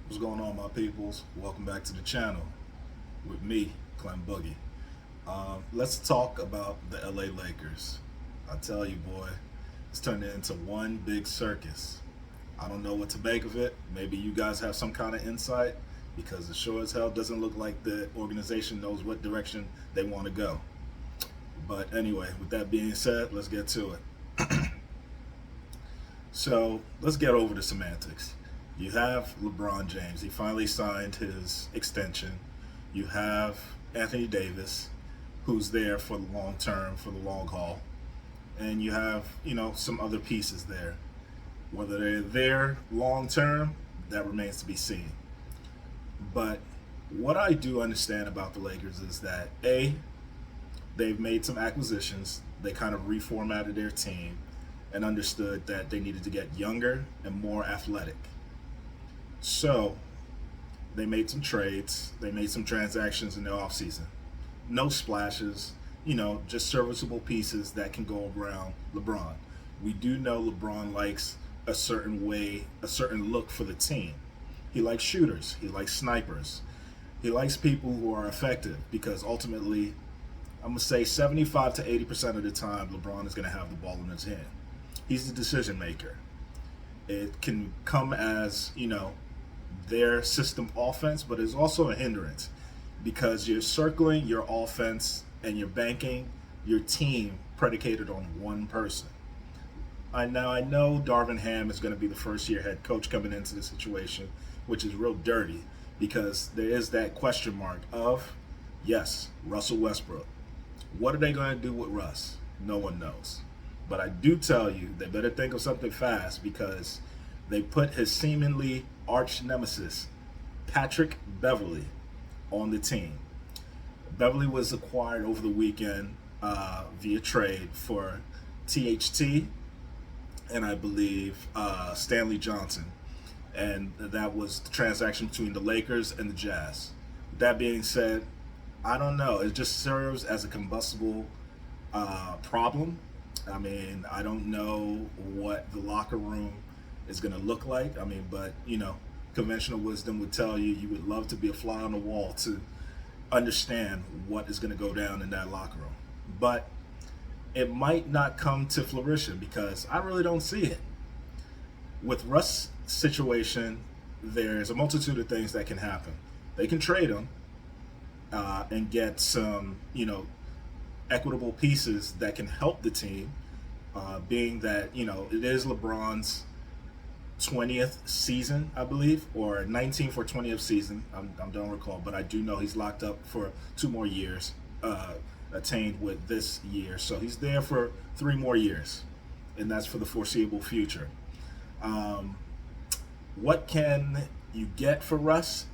What's going on, my peoples? Welcome back to the channel with me, Clem Boogie. Let's talk about the LA Lakers. I tell you, boy, it's turned into one big circus. I don't know what to make of it. Maybe you guys have some kind of insight because it sure as hell doesn't look like the organization knows what direction they want to go. But anyway, with that being said, let's get to it. So let's get over the semantics. You have LeBron James. He finally signed his extension. You have Anthony Davis, who's there for the long term, for the long haul. And you have, some other pieces there. Whether they're there long term, that remains to be seen. But what I do understand about the Lakers is that they've made some acquisitions. They kind of reformatted their team and understood that they needed to get younger and more athletic. So they made some trades, they made some transactions in the offseason. No splashes, just serviceable pieces that can go around LeBron. We do know LeBron likes a certain way, a certain look for the team. He likes shooters, he likes snipers, he likes people who are effective because ultimately, I'm going to say 75 to 80% of the time, LeBron is going to have the ball in his hand. He's the decision maker. It can come as, their system offense, but it's also a hindrance because you're circling your offense and you're banking your team predicated on one person. I know Darvin Ham is going to be the first year head coach coming into the situation, which is real dirty because there is that question mark of, yes, Russell Westbrook. What are they going to do with Russ? No one knows. But I do tell you, they better think of something fast because they put his seemingly arch nemesis, Patrick Beverley, on the team. Beverley was acquired over the weekend via trade for THT and I believe Stanley Johnson. And that was the transaction between the Lakers and the Jazz. That being said, I don't know. It just serves as a combustible problem. I mean, I don't know what the locker room is going to look like. I mean, but conventional wisdom would tell you you would love to be a fly on the wall to understand what is going to go down in that locker room. But it might not come to fruition because I really don't see it. With Russ' situation, there's a multitude of things that can happen. They can trade him and get some, equitable pieces that can help the team, being that, it is LeBron's 20th season, I believe, or 19th or 20th season. I don't recall, but I do know he's locked up for 2 more years, attained with this year. So he's there for 3 more years, and that's for the foreseeable future. What can you get for Russ?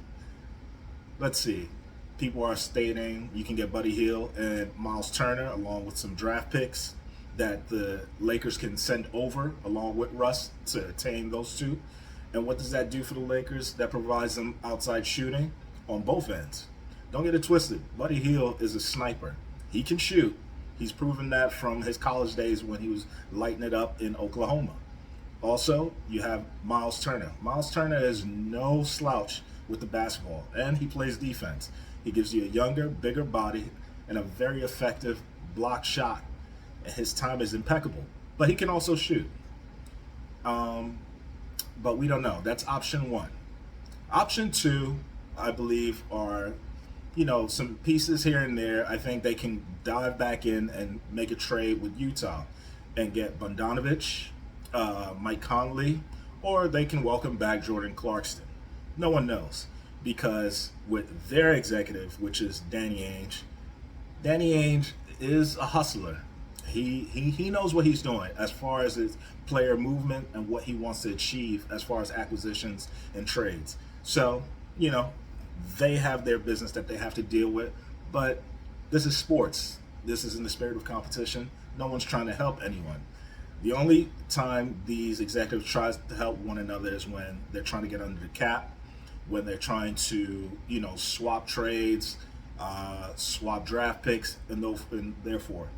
Let's see. People are stating you can get Buddy Hield and Miles Turner along with some draft picks that the Lakers can send over along with Russ to attain those two. And what does that do for the Lakers? That provides them outside shooting on both ends. Don't get it twisted. Buddy Hield is a sniper. He can shoot. He's proven that from his college days when he was lighting it up in Oklahoma. Also, you have Miles Turner. Miles Turner is no slouch with the basketball, and he plays defense. He gives you a younger, bigger body and a very effective block shot. And his time is impeccable. But he can also shoot. But we don't know. That's option one. Option two, I believe, are some pieces here and there. I think they can dive back in and make a trade with Utah and get Bogdanovich, Mike Conley, or they can welcome back Jordan Clarkson. No one knows because with their executive, which is Danny Ainge is a hustler. He knows what he's doing as far as his player movement and what he wants to achieve as far as acquisitions and trades. So, they have their business that they have to deal with, but this is sports. This is in the spirit of competition. No one's trying to help anyone. The only time these executives try to help one another is when they're trying to get under the cap, when they're trying to, swap trades, swap draft picks, and therefore.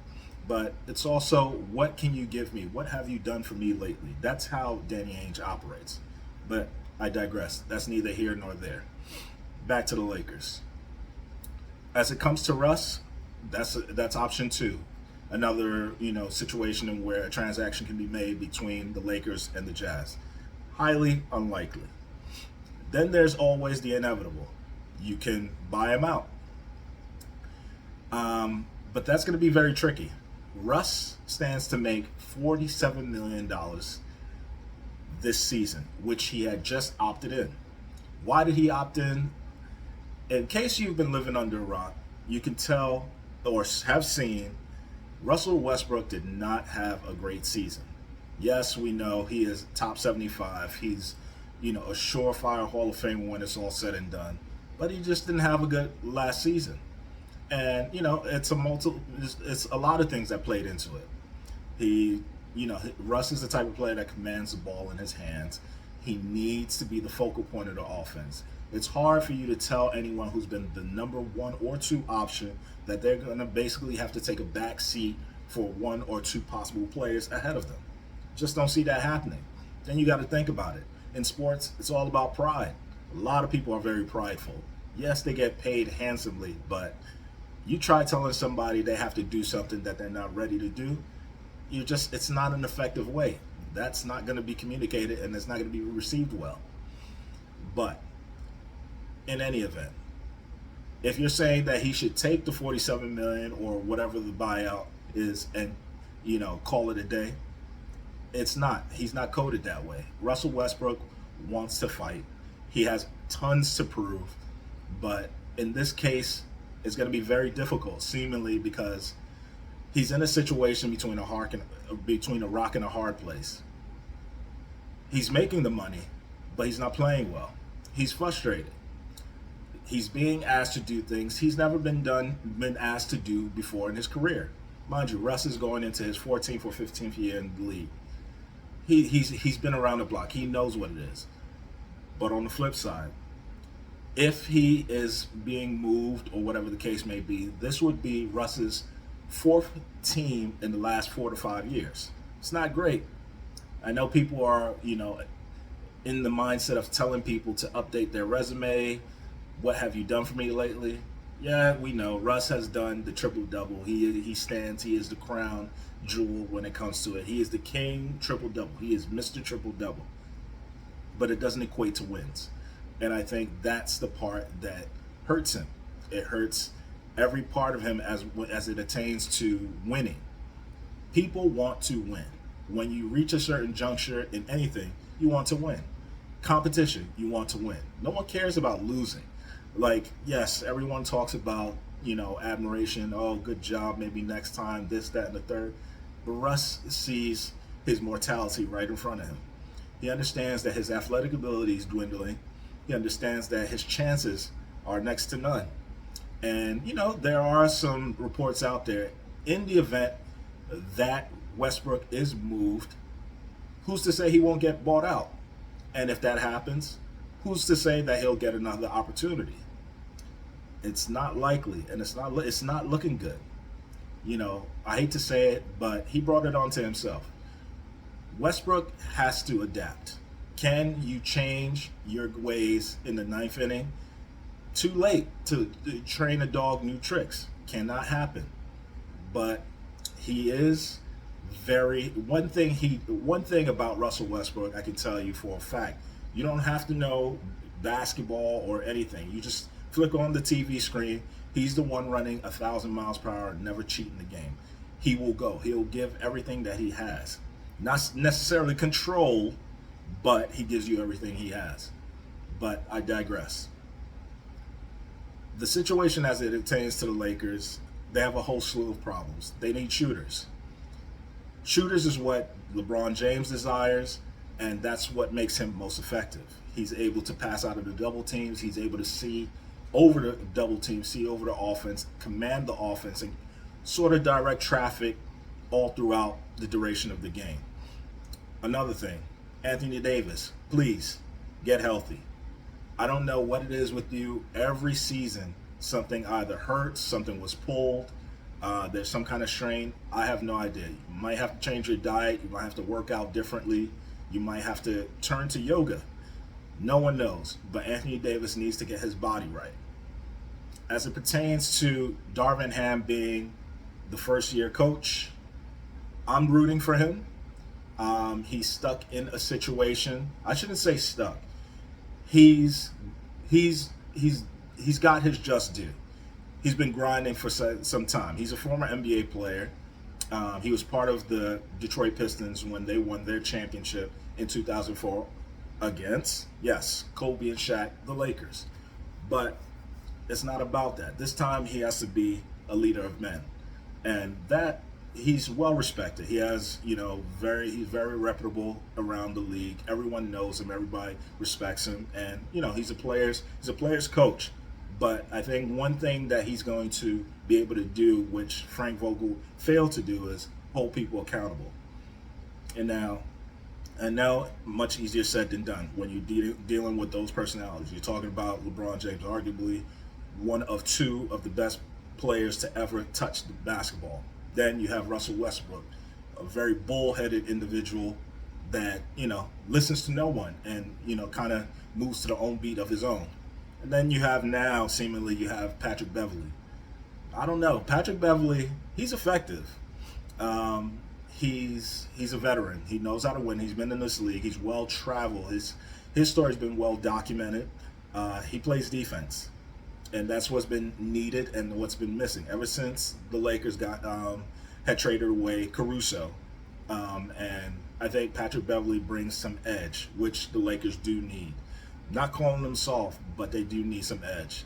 But it's also, what can you give me? What have you done for me lately? That's how Danny Ainge operates. But I digress. That's neither here nor there. Back to the Lakers. As it comes to Russ, that's option two. Another situation in where a transaction can be made between the Lakers and the Jazz. Highly unlikely. Then there's always the inevitable. You can buy him out. But that's going to be very tricky. Russ stands to make $47 million this season, which he had just opted in. Why did he opt in? In case you've been living under a rock, you can tell or have seen Russell Westbrook did not have a great season. Yes, we know he is top 75. He's, a surefire Hall of Famer when it's all said and done. But he just didn't have a good last season. And, it's a lot of things that played into it. Russ is the type of player that commands the ball in his hands. He needs to be the focal point of the offense. It's hard for you to tell anyone who's been the number one or two option that they're going to basically have to take a back seat for one or two possible players ahead of them. Just don't see that happening. Then you got to think about it. In sports, it's all about pride. A lot of people are very prideful. Yes, they get paid handsomely, but you try telling somebody they have to do something that they're not ready to do, it's not an effective way. That's not going to be communicated, and it's not going to be received well. But in any event, if you're saying that he should take the $47 million or whatever the buyout is and call it a day, it's not. He's not coded that way. Russell Westbrook wants to fight. He has tons to prove, but in this case, it's going to be very difficult, seemingly, because he's in a situation between a rock and a hard place. He's making the money, but he's not playing well. He's frustrated. He's being asked to do things he's never been asked to do before in his career. Mind you, Russ is going into his 14th or 15th year in the league. He's been around the block. He knows what it is. But on the flip side, if he is being moved or whatever the case may be, this would be Russ's fourth team in the last 4 to 5 years. It's not great. I know people are, in the mindset of telling people to update their resume. What have you done for me lately? Yeah, we know Russ has done the triple-double. He is the crown jewel when it comes to it. He is the king triple-double. He is Mr. Triple-double. But it doesn't equate to wins. And I think that's the part that hurts him. It hurts every part of him as it attains to winning. People want to win. When you reach a certain juncture in anything, you want to win. Competition, you want to win. No one cares about losing. Like, yes, everyone talks about, admiration. Oh, good job. Maybe next time, this, that, and the third. But Russ sees his mortality right in front of him. He understands that his athletic ability is dwindling. He understands that his chances are next to none. And, there are some reports out there. In the event that Westbrook is moved, who's to say he won't get bought out? And if that happens, who's to say that he'll get another opportunity? It's not likely, and it's not looking good. I hate to say it, but he brought it on to himself. Westbrook has to adapt. Can you change your ways in the ninth inning? Too late to train a dog new tricks. Cannot happen. But he is one thing about Russell Westbrook I can tell you for a fact. You don't have to know basketball or anything. You just flick on the TV screen. He's the one running 1,000 miles per hour, never cheating the game. He will go. He'll give everything that he has. Not necessarily control, but he gives you everything he has. But I digress. The situation as it pertains to the Lakers, they have a whole slew of problems. They need shooters. Shooters is what LeBron James desires, and that's what makes him most effective. He's able to pass out of the double teams. He's able to see over the double team, see over the offense, command the offense, and sort of direct traffic all throughout the duration of the game. Another thing, Anthony Davis, please get healthy. I don't know what it is with you. Every season, something either hurts, something was pulled, there's some kind of strain. I have no idea. You might have to change your diet. You might have to work out differently. You might have to turn to yoga. No one knows, but Anthony Davis needs to get his body right. As it pertains to Darvin Ham being the first year coach, I'm rooting for him. He's stuck in a situation. I shouldn't say stuck. He's he's he's he's got his just due. He's been grinding for some time. He's a former NBA player. He was part of the Detroit Pistons when they won their championship in 2004 against, yes, Kobe and Shaq, the Lakers. But it's not about that. This time he has to be a leader of men. And that he's well respected. He has, he's very reputable around the league. Everyone knows him. Everybody respects him, and he's a player's coach. But I think one thing that he's going to be able to do, which Frank Vogel failed to do, is hold people accountable. And now, much easier said than done when you're dealing with those personalities. You're talking about LeBron James, arguably one of two of the best players to ever touch the basketball. Then you have Russell Westbrook, a very bullheaded individual that, listens to no one and, kind of moves to the own beat of his own. And then you have now, seemingly, you have Patrick Beverley. I don't know. Patrick Beverley, he's effective. He's a veteran. He knows how to win. He's been in this league. He's well traveled. His story's been well documented. He plays defense, and that's what's been needed and what's been missing ever since the Lakers had traded away Caruso. And I think Patrick Beverley brings some edge, which the Lakers do need. Not calling them soft, but they do need some edge.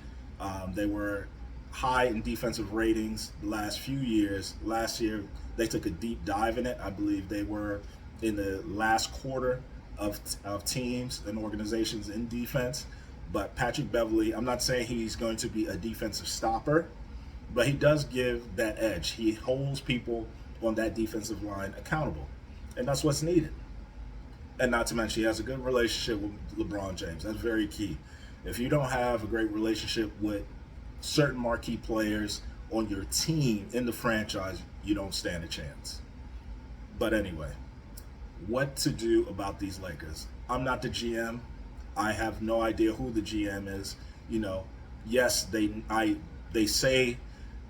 They were high in defensive ratings the last few years. Last year, they took a deep dive in it. I believe they were in the last quarter of teams and organizations in defense. But Patrick Beverley, I'm not saying he's going to be a defensive stopper, but he does give that edge. He holds people on that defensive line accountable, and that's what's needed. And not to mention, he has a good relationship with LeBron James. That's very key. If you don't have a great relationship with certain marquee players on your team in the franchise, you don't stand a chance. But anyway, what to do about these Lakers? I'm not the GM. I have no idea who the GM is. Yes, they say,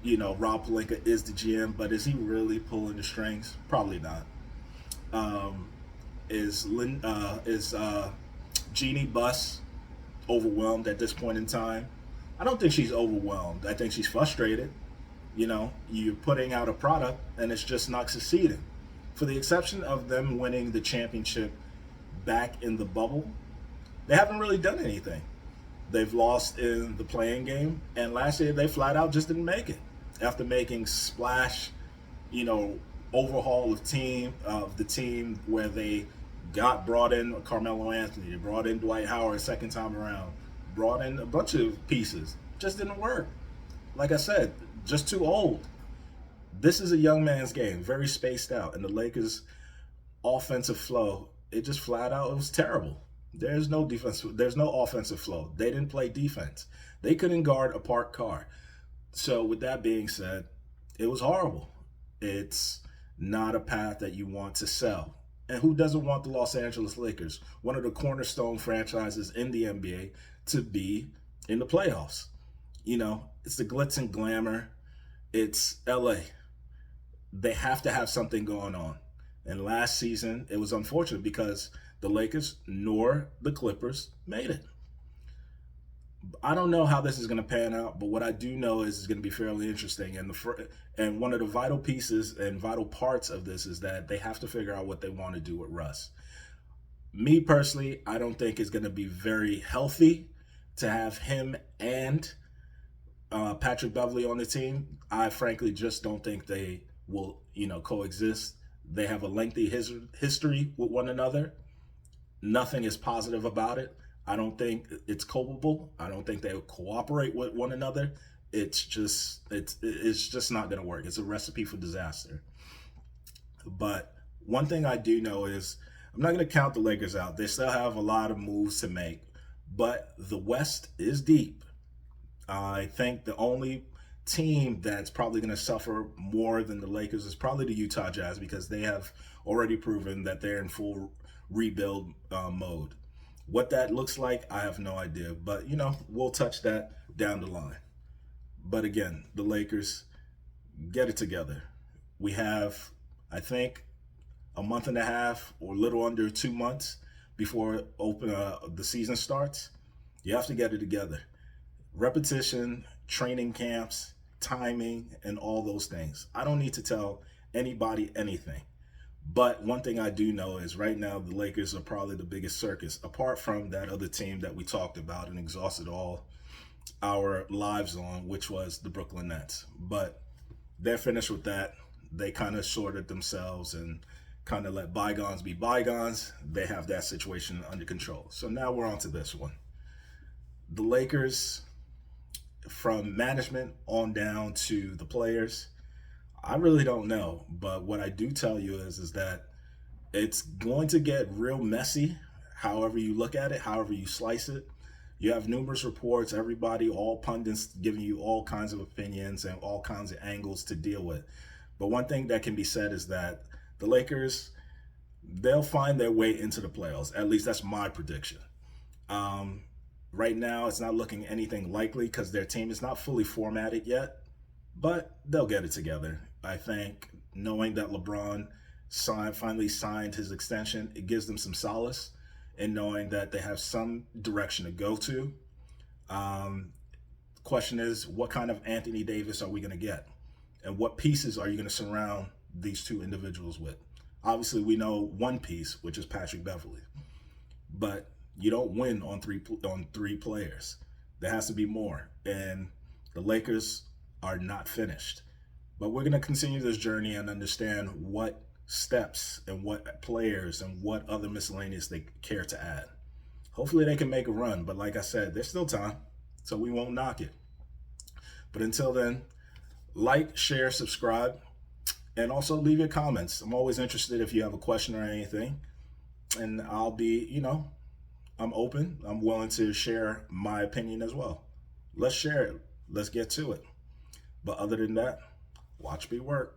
Rob Pelinka is the GM, but is he really pulling the strings? Probably not. Is Jeannie Buss overwhelmed at this point in time? I don't think she's overwhelmed. I think she's frustrated. You're putting out a product and it's just not succeeding. For the exception of them winning the championship back in the bubble, they haven't really done anything. They've lost in the playing game, and last year they flat out just didn't make it. After making splash, overhaul of the team where they brought in Carmelo Anthony, they brought in Dwight Howard second time around, brought in a bunch of pieces. Just didn't work. Like I said, just too old. This is a young man's game, very spaced out, and the Lakers' offensive flow, it just flat out, it was terrible. There's no defense. There's no offensive flow. They didn't play defense. They couldn't guard a parked car. So with that being said, it was horrible. It's not a path that you want to sell. And who doesn't want the Los Angeles Lakers, one of the cornerstone franchises in the NBA, to be in the playoffs? It's the glitz and glamour. It's LA. They have to have something going on. And last season, it was unfortunate because the Lakers nor the Clippers made it. I don't know how this is going to pan out, but what I do know is it's going to be fairly interesting. And one of the vital pieces and vital parts of this is that they have to figure out what they want to do with Russ. Me personally, I don't think it's going to be very healthy to have him and Patrick Beverley on the team. I frankly just don't think they will, coexist. They have a lengthy history with one another. Nothing is positive about it. I don't think it's culpable. I don't think they cooperate with one another. It's just not going to work. It's a recipe for disaster. But one thing I do know is I'm not going to count the Lakers out. They still have a lot of moves to make, but the West is deep. I think the only team that's probably going to suffer more than the Lakers is probably the Utah Jazz, because they have already proven that they're in full rebuild mode. What that looks like, I have no idea. But, we'll touch that down the line. But again, the Lakers, get it together. We have, I think, a month and a half or a little under 2 months before the season starts. You have to get it together. Repetition, training camps, timing, and all those things. I don't need to tell anybody anything. But one thing I do know is right now the Lakers are probably the biggest circus, apart from that other team that we talked about and exhausted all our lives on, which was the Brooklyn Nets. But they're finished with that. They kind of sorted themselves and kind of let bygones be bygones. They have that situation under control. So now we're on to this one. The Lakers, from management on down to the players, I really don't know. But what I do tell you is that it's going to get real messy, however you look at it, however you slice it. You have numerous reports, everybody, all pundits giving you all kinds of opinions and all kinds of angles to deal with. But one thing that can be said is that the Lakers, they'll find their way into the playoffs. At least that's my prediction. Right now, it's not looking anything likely because their team is not fully formatted yet, but they'll get it together. I think knowing that LeBron finally signed his extension, it gives them some solace in knowing that they have some direction to go to. Question is, what kind of Anthony Davis are we going to get? And what pieces are you going to surround these two individuals with? Obviously, we know one piece, which is Patrick Beverley. But you don't win on three players. There has to be more. And the Lakers are not finished. But we're going to continue this journey and understand what steps and what players and what other miscellaneous they care to add. Hopefully they can make a run. But like I said, there's still time. So we won't knock it. But until then, like, share, subscribe, and also leave your comments. I'm always interested if you have a question or anything. And I'll be, I'm open. I'm willing to share my opinion as well. Let's share it. Let's get to it. But other than that, watch me work.